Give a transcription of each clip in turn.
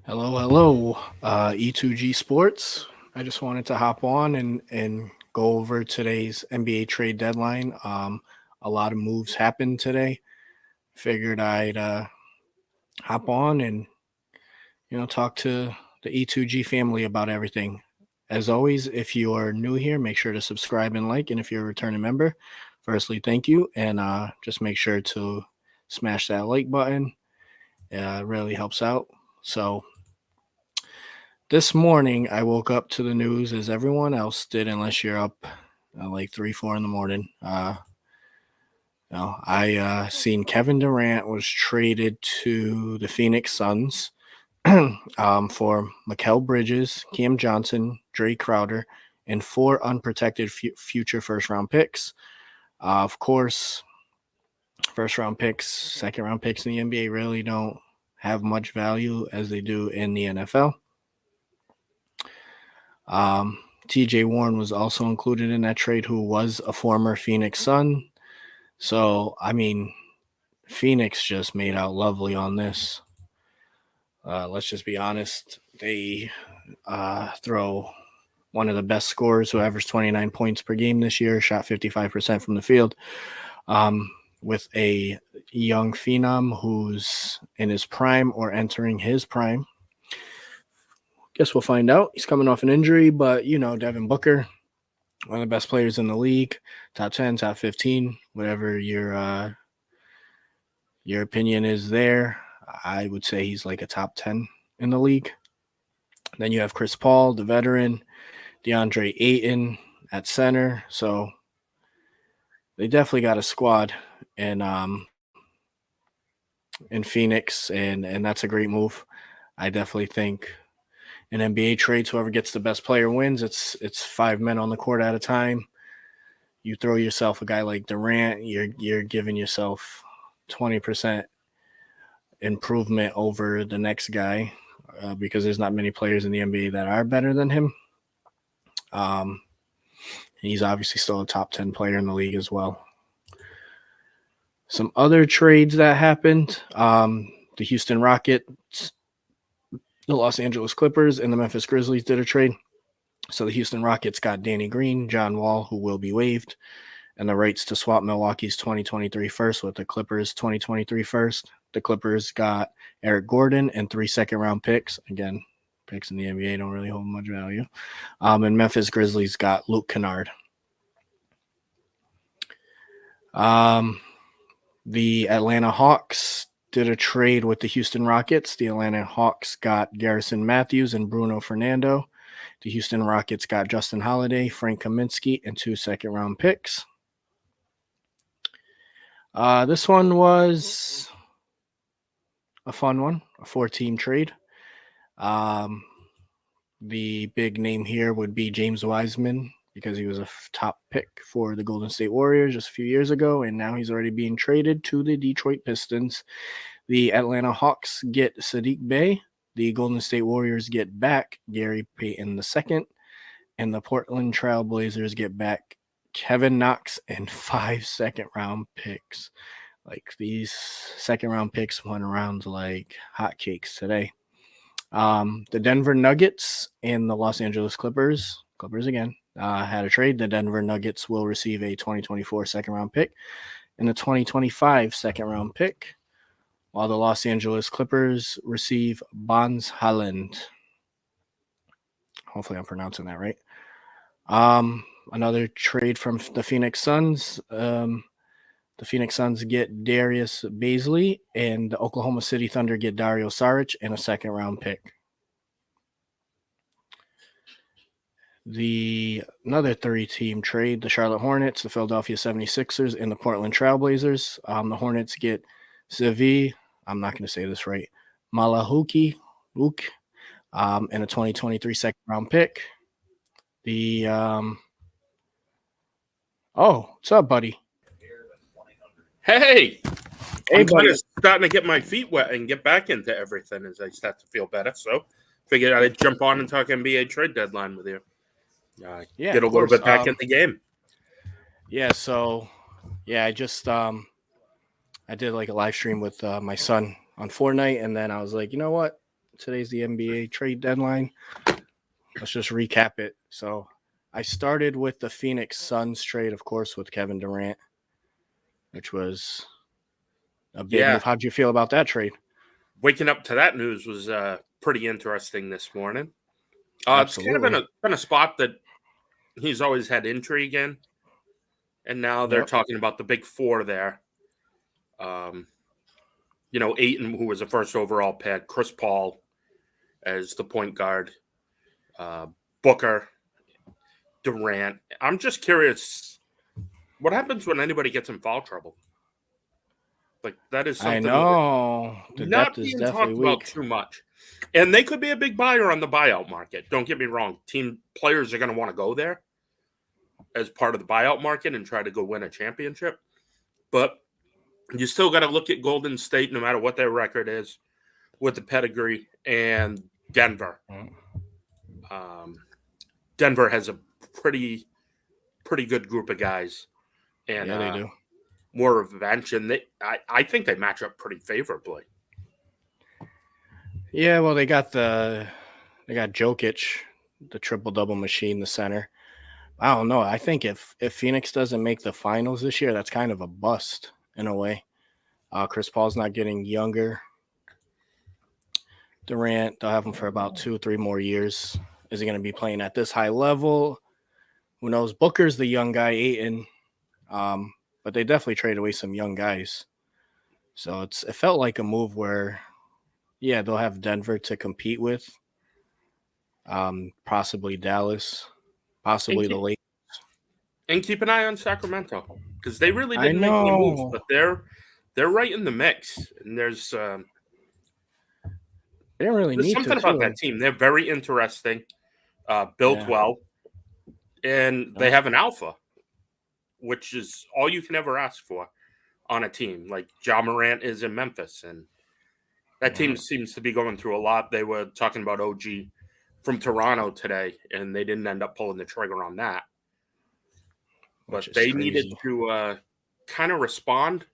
Hello, E2G Sports. I just wanted to hop on and go over today's NBA trade deadline. A lot of moves happened today. Figured I'd hop on and talk to the E2G family about everything. As always, if you are new here, make sure to subscribe and like. And if you're a returning member, firstly, thank you, and just make sure to smash that like button. It really helps out. So this morning, I woke up to the news as everyone else did, unless you're up like 3, 4 in the morning. I seen Kevin Durant was traded to the Phoenix Suns for Mikal Bridges, Cam Johnson, Dre Crowder, and 4 unprotected future first-round picks. Of course, first-round picks, second-round picks in the NBA really don't have much value as they do in the NFL. TJ Warren was also included in that trade, who was a former Phoenix Sun. So, I mean, Phoenix just made out lovely on this. Let's just be honest. They throw one of the best scorers who averaged 29 points per game this year, shot 55% from the field, with a young phenom who's in his prime or entering his prime. Guess we'll find out. He's coming off an injury, but, Devin Booker, one of the best players in the league, top 10, top 15, whatever your opinion is there. I would say he's like a top 10 in the league. Then you have Chris Paul, the veteran, DeAndre Ayton at center. So they definitely got a squad in Phoenix, and that's a great move. I definitely think in NBA trades, whoever gets the best player wins. It's 5 men on the court at a time. You throw yourself a guy like Durant, you're giving yourself 20% improvement over the next guy because there's not many players in the NBA that are better than him. He's obviously still a top 10 player in the league as well. Some other trades that happened, the Houston Rockets, the Los Angeles Clippers, and the Memphis Grizzlies did a trade. So the Houston Rockets got Danny Green, John Wall, who will be waived, and the rights to swap Milwaukee's 2023 first with the Clippers' 2023 first. The Clippers got Eric Gordon and 3 second-round picks. Again, picks in the NBA don't really hold much value. And Memphis Grizzlies got Luke Kennard. The Atlanta Hawks did a trade with the Houston Rockets. The Atlanta Hawks got Garrison Matthews and Bruno Fernando. The Houston Rockets got Justin Holiday, Frank Kaminsky, and 2 second-round picks. This one was a fun one, a 4-team trade. The big name here would be James Wiseman, because he was a top pick for the Golden State Warriors just a few years ago, and now he's already being traded to the Detroit Pistons. The Atlanta Hawks get Sadiq Bey. The Golden State Warriors get back Gary Payton II, and the Portland Trail Blazers get back Kevin Knox and 5 second-round picks. Like, these second-round picks went around like hotcakes today. The Denver Nuggets and the Los Angeles Clippers again, had a trade. The Denver Nuggets will receive a 2024 second-round pick and a 2025 second-round pick, while the Los Angeles Clippers receive Bonds Holland. Hopefully I'm pronouncing that right. Another trade from the Phoenix Suns. The Phoenix Suns get Darius Bazley, and the Oklahoma City Thunder get Dario Saric and a second-round pick. Another 3-team trade, the Charlotte Hornets, the Philadelphia 76ers, and the Portland Trail Blazers. The Hornets get Zevi, I'm not going to say this right, Malahuki, and a 2023 second-round pick. What's up, buddy? Hey, I'm buddy. kind of starting to get my feet wet and get back into everything as I start to feel better. So figured I'd jump on and talk NBA trade deadline with you. Get a little bit back in the game. Yeah, so I just I did like a live stream with my son on Fortnite, and then I was like, you know what? Today's the NBA trade deadline. Let's just recap it. So I started with the Phoenix Suns trade, of course, with Kevin Durant, which was a big move. How'd you feel about that trade? Waking up to that news was pretty interesting this morning. It's kind of been a spot that he's always had intrigue in, and now they're talking about the big four there. Ayton, who was a first overall pick, Chris Paul as the point guard, Booker, Durant. I'm just curious, what happens when anybody gets in foul trouble? Like, that is something the not depth is being definitely talked weak. about too much. And they could be a big buyer on the buyout market. Don't get me wrong. Team players are going to want to go there as part of the buyout market and try to go win a championship. But you still got to look at Golden State, no matter what their record is, with the pedigree, and Denver. Denver has a pretty good group of guys. And they do. More revenge, and I think they match up pretty favorably. Yeah, well, they got Jokic, the triple-double machine, the center. I don't know. I think if Phoenix doesn't make the finals this year, that's kind of a bust in a way. Chris Paul's not getting younger. Durant, they'll have him for about 2-3 more years. Is he going to be playing at this high level? Who knows? Booker's the young guy, Ayton. But they definitely traded away some young guys. So it felt like a move where, yeah, they'll have Denver to compete with. Possibly Dallas, possibly the Lakers. And keep an eye on Sacramento, because they really didn't make any moves, but they're right in the mix. And there's they don't really need something about that team. They're very interesting, built well, and they have an alpha, which is all you can ever ask for on a team. Like Ja Morant is in Memphis, and that team seems to be going through a lot. They were talking about OG from Toronto today, and they didn't end up pulling the trigger on that. But they needed to kind of respond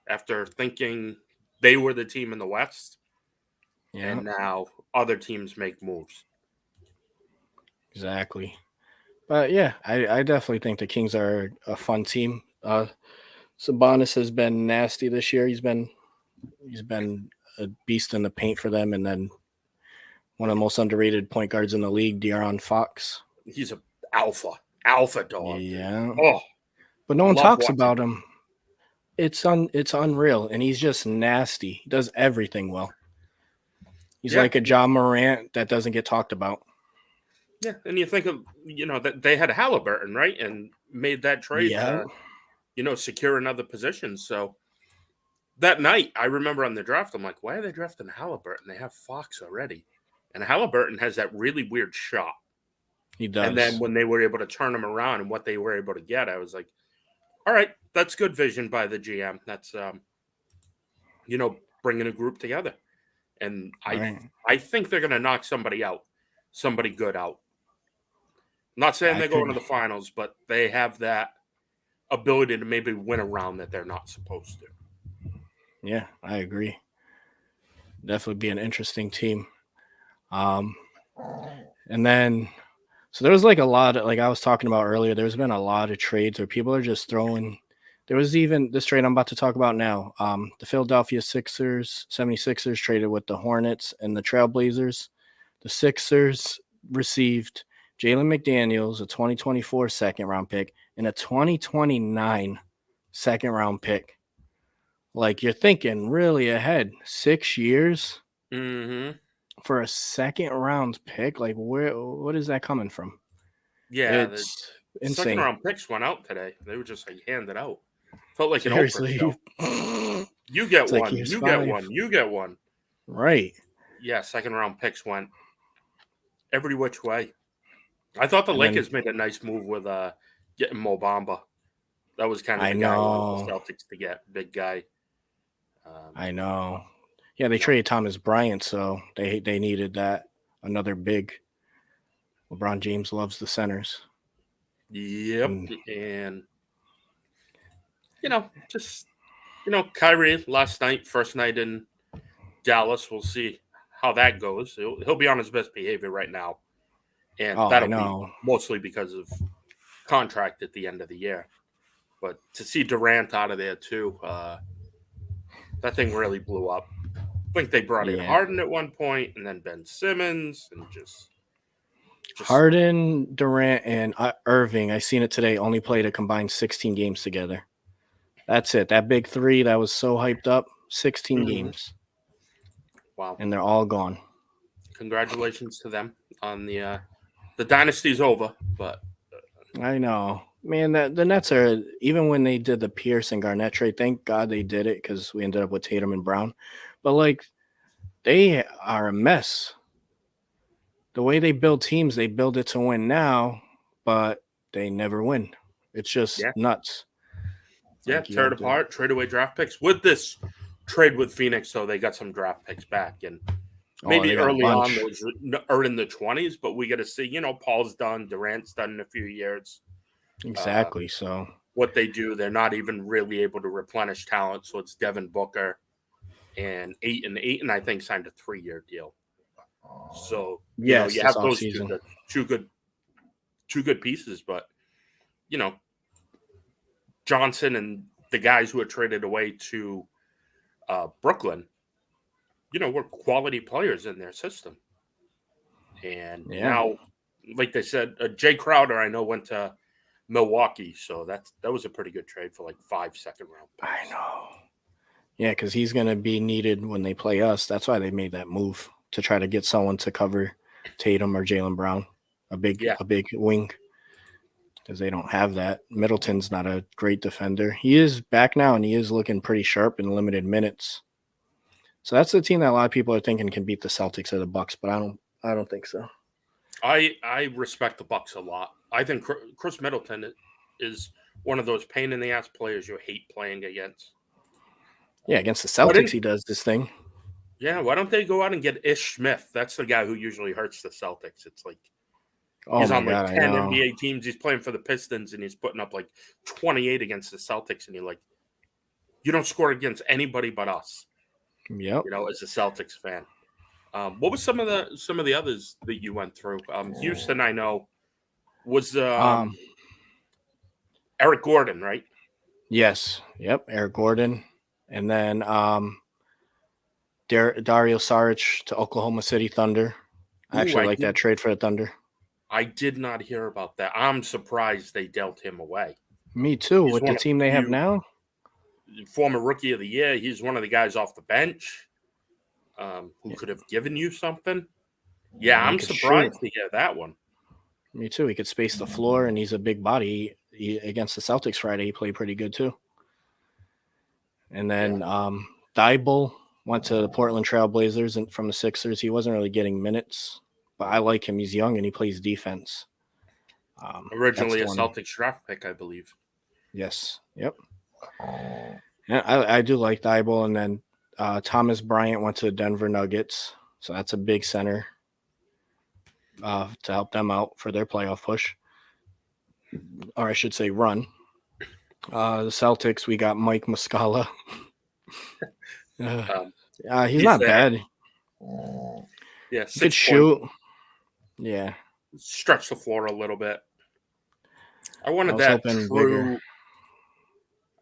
after thinking they were the team in the West, and now other teams make moves. Exactly. But yeah, I definitely think the Kings are a fun team. Sabonis has been nasty this year. He's been a beast in the paint for them, and then one of the most underrated point guards in the league, De'Aaron Fox. He's an alpha dog. Yeah. Oh, but no one talks about him. It's unreal, and he's just nasty. He does everything well. He's like a Ja Morant that doesn't get talked about. Yeah, and you think of, that they had Halliburton, right? And made that trade to, secure another position. So that night, I remember on the draft, I'm like, why are they drafting Halliburton? They have Fox already. And Halliburton has that really weird shot. He does. And then when they were able to turn him around and what they were able to get, I was like, all right, that's good vision by the GM. That's, bringing a group together. And I think they're going to knock somebody good out. I'm not saying they're going to the finals, but they have that ability to maybe win a round that they're not supposed to. Yeah, I agree. Definitely be an interesting team. And then, so there was like a lot of, like I was talking about earlier, there's been a lot of trades where people are just throwing. There was even this trade I'm about to talk about now. The Philadelphia 76ers traded with the Hornets and the Trailblazers. The Sixers received Jalen McDaniels, a 2024 second-round pick, and a 2029 second-round pick. Like, you're thinking really ahead. 6 years for a second-round pick? Like, what is that coming from? Yeah, it's insane. Second-round picks went out today. They were just, handed out. Felt like an Oprah show. You get one, like you get one, you get one. Right. Yeah, second-round picks went every which way. I thought the Lakers made a nice move with getting Mo Bamba. That was kind of the guy the Celtics to get, big guy. I know. Yeah, they traded Thomas Bryant, so they needed that, another big. LeBron James loves the centers. Yep, and Kyrie last night, first night in Dallas. We'll see how that goes. He'll be on his best behavior right now, and Oh, I that'll be know. mostly because of contract at the end of the year. But to see Durant out of there too, that thing really blew up. I think they brought in Yeah. Harden at one point, and then Ben Simmons, and just Harden, Durant, and Irving, I seen it today, only played a combined 16 games together. That's it. That big three that was so hyped up, 16 games. Wow. And they're all gone. Congratulations to them on the dynasty's over, but I know. Man, the Nets are, even when they did the Pierce and Garnett trade, thank God they did it because we ended up with Tatum and Brown. But, like, they are a mess. The way they build teams, they build it to win now, but they never win. It's just nuts. Yeah, Like, you tear it have to, apart, trade away draft picks. With this trade with Phoenix, though, they got some draft picks back, and they maybe got a early on bunch. those are in the 20s, but we got to see. Paul's done, Durant's done in a few years. Exactly. So what they do, they're not even really able to replenish talent. So it's Devin Booker and Ayton, I think, signed a 3-year deal. So yes, you this have those offseason. two good pieces, but Johnson and the guys who are traded away to Brooklyn, were quality players in their system. And now, like they said, Jay Crowder, I know, went to Milwaukee, so that was a pretty good trade for like 5 second-round picks. I know. Yeah, because he's going to be needed when they play us. That's why they made that move, to try to get someone to cover Tatum or Jaylen Brown, a big wing, because they don't have that. Middleton's not a great defender. He is back now, and he is looking pretty sharp in limited minutes. So that's the team that a lot of people are thinking can beat the Celtics or the Bucks, but I don't think so. I respect the Bucks a lot. I think Chris Middleton is one of those pain in the ass players you hate playing against. Yeah, against the Celtics, he does this thing. Yeah, why don't they go out and get Ish Smith? That's the guy who usually hurts the Celtics. It's like he's on like 10 NBA teams. He's playing for the Pistons, and he's putting up like 28 against the Celtics, and you don't score against anybody but us. Yep. As a Celtics fan. What was some of the others that you went through? Houston, I know, was Eric Gordon, right? Yes. Yep. Eric Gordon, and then Dario Saric to Oklahoma City Thunder. I actually like that trade for the Thunder. I did not hear about that. I'm surprised they dealt him away. Me too. With the team they have now, former Rookie of the Year, he's one of the guys off the bench who could have given you something. Yeah, I'm surprised to hear that one. Me too. He could space the floor, and he's a big body. Against the Celtics Friday, he played pretty good too. And then Thibault went to the Portland Trail Blazers and from the Sixers. He wasn't really getting minutes, but I like him. He's young and he plays defense. Originally a Celtics draft pick, I believe. Yes. Yep. Yeah, I do like Thibault. And then Thomas Bryant went to the Denver Nuggets. So that's a big center to help them out for their playoff push. Or I should say run. The Celtics, we got Mike Muscala. He's not bad. Yeah, he could shoot. Yeah. Stretch the floor a little bit. I wanted I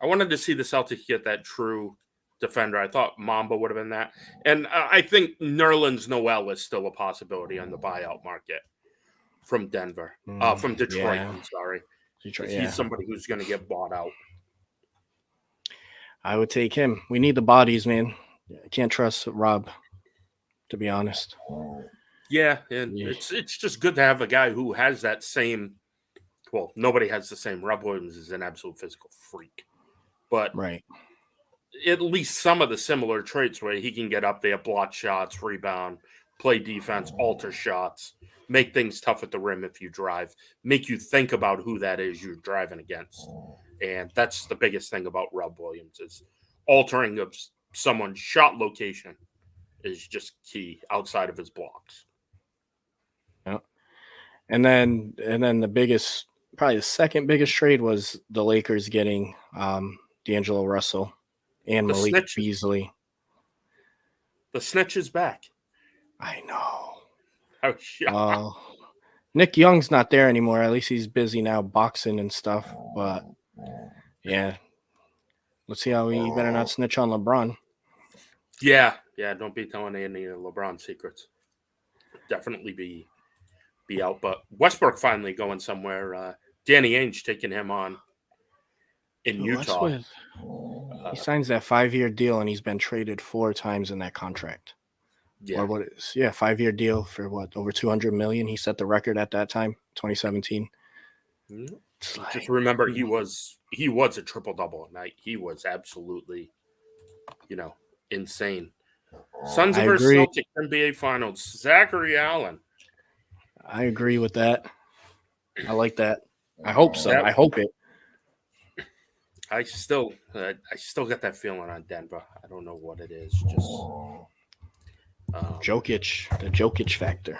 wanted to see the Celtics get that true defender. I thought Mamba would have been that. And I think Nerlens Noel is still a possibility on the buyout market from Denver. From Detroit, I'm sorry. Detroit, he's somebody who's going to get bought out. I would take him. We need the bodies, man. I can't trust Rob, to be honest. Yeah, and it's just good to have a guy who has that same. Well, nobody has the same. Rob Williams is an absolute physical freak, but at least some of the similar traits where he can get up there, block shots, rebound, play defense, alter shots, make things tough at the rim if you drive, make you think about who that is you're driving against. And that's the biggest thing about Rob Williams is altering of someone's shot location is just key outside of his blocks. Yeah. And then the biggest, probably the second biggest trade was the Lakers getting D'Angelo Russell and Malik Beasley. The snitch is back. I know. Oh, yeah. Nick Young's not there anymore. At least he's busy now boxing and stuff. But yeah, let's see how he better not snitch on LeBron. Yeah. Don't be telling any of LeBron's secrets. Definitely be out. But Westbrook finally going somewhere. Danny Ainge taking him on in What's Utah. with he signs that 5-year deal and he's been traded 4 times in that contract. Yeah. Or what is 5-year deal for what, over 200 million? He set the record at that time, 2017. Just remember, he was a triple double at night. He was absolutely, insane. Suns versus Celtics NBA Finals. Zachary Allen. I agree with that. I like that. I hope so. I hope it. I still get that feeling on Denver. I don't know what it is. Just Jokic, the Jokic factor.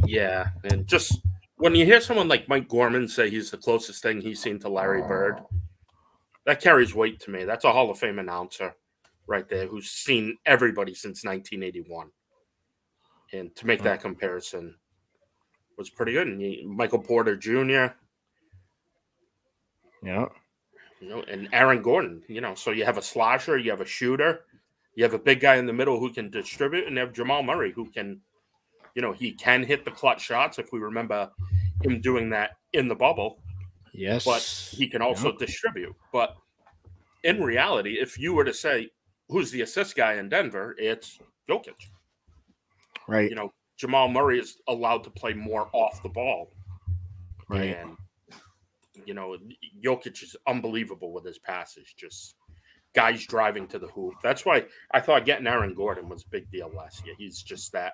Yeah, and just when you hear someone like Mike Gorman say he's the closest thing he's seen to Larry Bird, that carries weight to me. That's a Hall of Fame announcer right there who's seen everybody since 1981. And to make that comparison was pretty good. And Michael Porter Jr., Yeah. And Aaron Gordon, so you have a slasher, you have a shooter, you have a big guy in the middle who can distribute, and you have Jamal Murray who can, he can hit the clutch shots if we remember him doing that in the bubble. Yes. But he can also distribute. But in reality, if you were to say who's the assist guy in Denver, it's Jokic. Right. Jamal Murray is allowed to play more off the ball. Right. And Jokic is unbelievable with his passes, just guys driving to the hoop. That's why I thought getting Aaron Gordon was a big deal last year. He's just that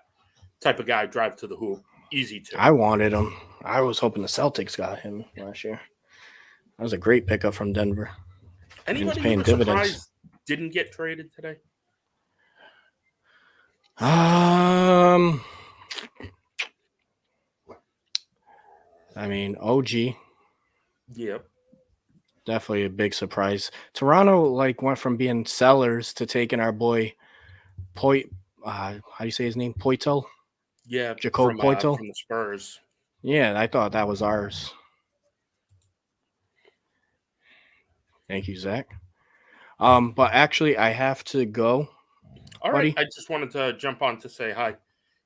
type of guy, drive to the hoop, easy to. I wanted him. I was hoping the Celtics got him last year. That was a great pickup from Denver. Anybody you were surprised didn't get traded today? I mean, OG. Yep. Definitely a big surprise. Toronto went from being sellers to taking our boy how do you say his name? Poitel? Yeah, Jakob Poitel from the Spurs. Yeah, I thought that was ours. Thank you, Zach. But actually, I have to go. All right, I just wanted to jump on to say hi.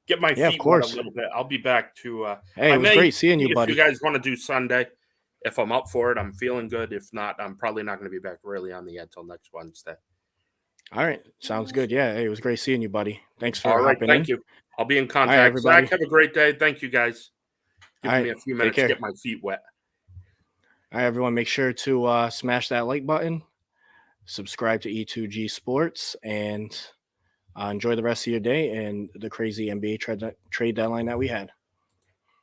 Get my feet wet a little bit. I'll be back to. Hey, it was great seeing you, buddy. If you guys want to do Sunday, if I'm up for it, I'm feeling good. If not, I'm probably not going to be back really on the end till next Wednesday. All right, sounds good. Yeah, hey, it was great seeing you, buddy. Thanks for hopping in. Thank you. I'll be in contact. Right, everybody. Zach, have a great day. Thank you, guys. Give me a few minutes to get my feet wet. All right, everyone, make sure to smash that like button, subscribe to E2G Sports, and enjoy the rest of your day and the crazy NBA trade deadline that we had.